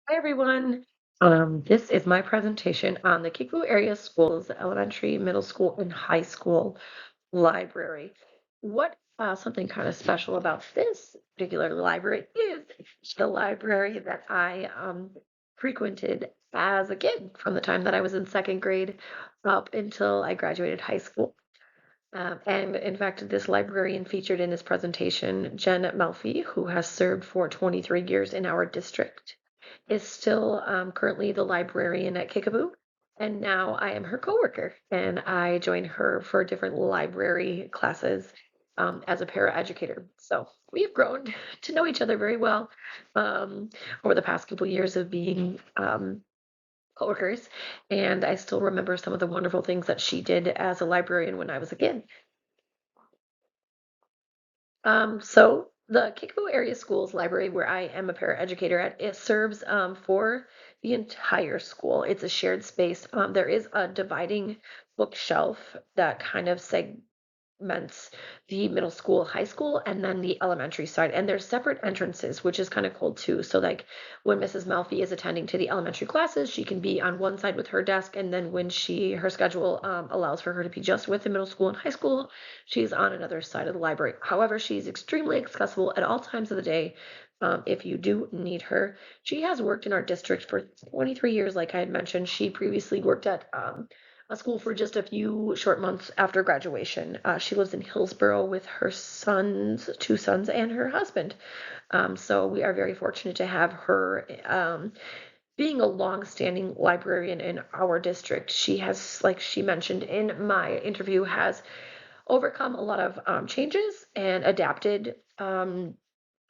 Hi, everyone. This is my presentation on the Kickapoo area schools, the elementary, middle school, and high school library. What something kind of special about this particular library is the library that I frequented as a kid from the time that I was in second grade up until I graduated high school. And in fact, this librarian featured in his presentation, Jen Melfi, who has served for 23 years in our district, is still currently the librarian at Kickapoo. And now I am her coworker, and I join her for different library classes as a paraeducator. So we've grown to know each other very well um, over the past couple years of being coworkers. And I still remember some of the wonderful things that she did as a librarian when I was a kid. So the Kickapoo Area Schools Library, where I am a paraeducator at, it serves for the entire school. It's a shared space. There is a dividing bookshelf that kind of segments the middle school, high school, and then the elementary side. And there's separate entrances, which is kind of cool too. So like when Mrs. Melfi is attending to the elementary classes, she can be on one side with her desk, and then when her schedule allows for her to be just with the middle school and high school, she's on another side of the library. However, she's extremely accessible at all times of the day. If you do need her, she has worked in our district for 23 years. Like I had mentioned, she previously worked at a school for just a few short months after graduation. She lives in Hillsborough with her sons, two sons, and her husband. So we are very fortunate to have her. Being a long-standing librarian in our district, she has, like she mentioned in my interview, has overcome a lot of changes and adapted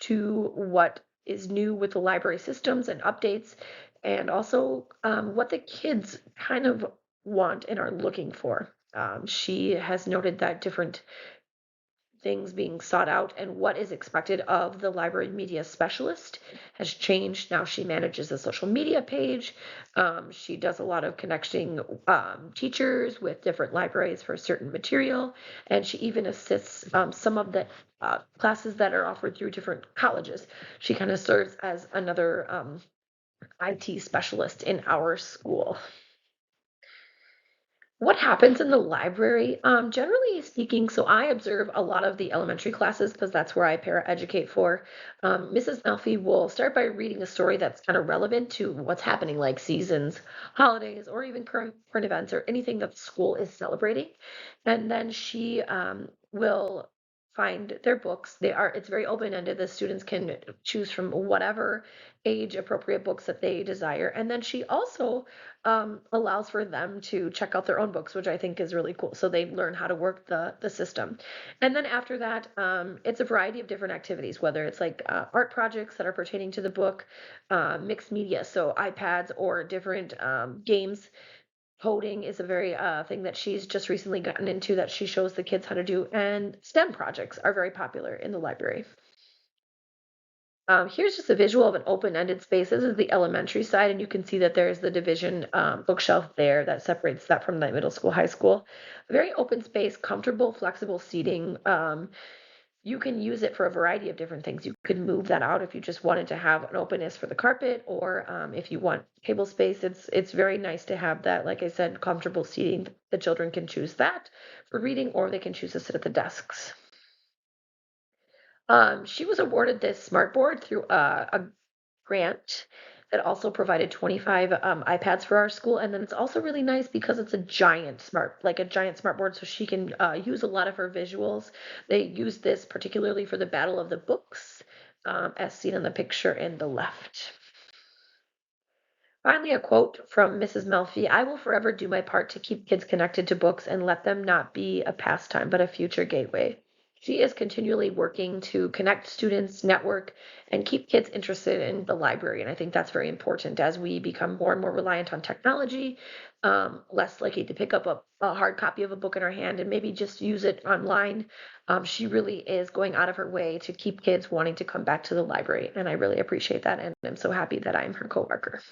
to what is new with the library systems and updates, and also what the kids kind of want and are looking for. She has noted that different things being sought out and what is expected of the library media specialist has changed. Now she manages a social media page. She does a lot of connecting teachers with different libraries for certain material, and she even assists some of the classes that are offered through different colleges. She kind of serves as another IT specialist in our school. What happens in the library? Generally speaking, so I observe a lot of the elementary classes because that's where I paraeducate for. Mrs. Melfi will start by reading a story that's kind of relevant to what's happening, like seasons, holidays, or even current events or anything that the school is celebrating. And then she will find their books. It's very open-ended. The students can choose from whatever age appropriate books that they desire. And then she also allows for them to check out their own books, which I think is really cool. So they learn how to work the system. And then after that, it's a variety of different activities, whether it's like art projects that are pertaining to the book, mixed media, so iPads or different games. Coding is a very thing that she's just recently gotten into that she shows the kids how to do, and STEM projects are very popular in the library. Here's just a visual of an open-ended space. This is the elementary side, and you can see that there's the division bookshelf there that separates that from the middle school, high school. A very open space, comfortable, flexible seating. You can use it for a variety of different things. You could move that out if you just wanted to have an openness for the carpet, or if you want table space. It's very nice to have that. Like I said, comfortable seating. The children can choose that for reading, or they can choose to sit at the desks. She was awarded this smart board through a grant that also provided 25 iPads for our school. And then it's also really nice because it's a giant smart board, so she can use a lot of her visuals. They use this particularly for the Battle of the Books, as seen in the picture in the left. Finally, a quote from Mrs. Melfi: I will forever do my part to keep kids connected to books and let them not be a pastime, but a future gateway. She is continually working to connect students, network, and keep kids interested in the library. And I think that's very important as we become more and more reliant on technology, less likely to pick up a hard copy of a book in our hand and maybe just use it online. She really is going out of her way to keep kids wanting to come back to the library. And I really appreciate that. And I'm so happy that I'm her coworker.